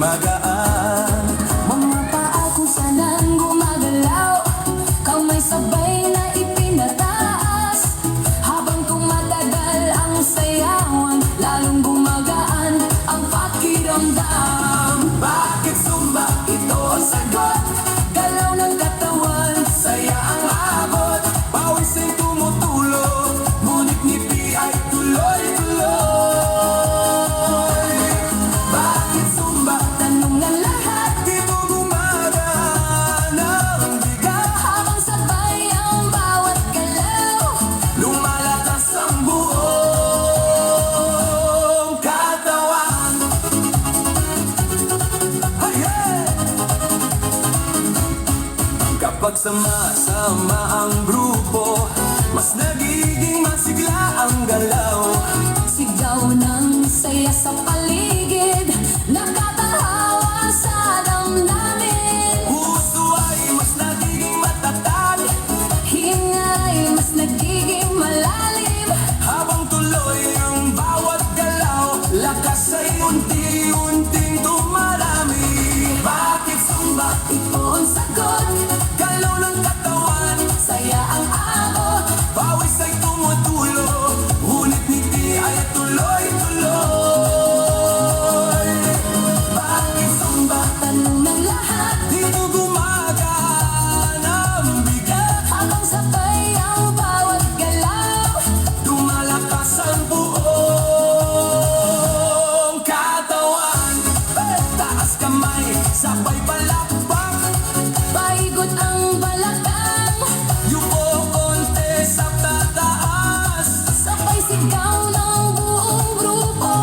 magaan. Mga paa kung saan gumagalaw, kamay sabay na ipinataas. Habang tumatagal ang sayawan, lalong gumagaan ang pakiramdam. Bakit Zumba? Ito ang sagot. Galaw ng katawan, Saya ang abot, pawis ay tumutulog, ngunit ngiti ay tuloy-tuloy. Bakit Zumba? tanong ng lahat, Dito gumagaan ang bigat, habang sabay ang bawat galaw. lumalakas ang buong katawan. Hey! Kapag sama-sama ang grupo, mas nagiging masigla ang galaw. Sigaw ng saya sa paligid, nakatahawa sa damdamin. Puso ay mas nagiging matatag, Hingay mas nagiging malalim. habang tuloy ang bawat galaw, lakas ay unti-unting dumarami. Bakit Zumba? Ito ang sagot, Galaw ng katawan, saya ang abot. pawis ay tumutulo, ngunit ngiti ay tuloy-tuloy. Bakit Zumba? Tanong ng lahat, Dito gumagaan ang bigat, habang sabay ang bawat galaw. lumalakas ang buong katawan. Taas kamay, sabay palakpak, Paigot ang balakang, yuko konti sa tataas. sabay sigaw ng buong grupo.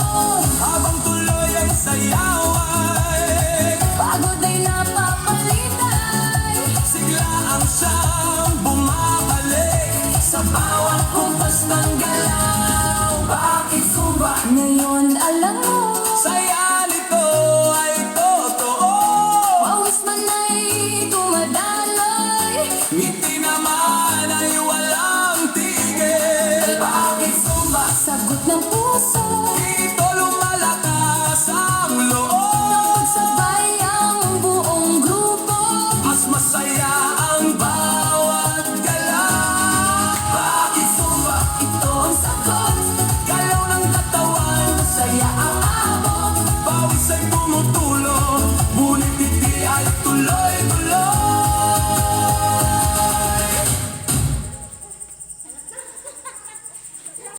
Habang tuloy ang sayaw ay Pagod ay napapalitay, sigla ang siyang bumabalik sa bawat kumpas ng galaw. Bakit Zumba? ngayon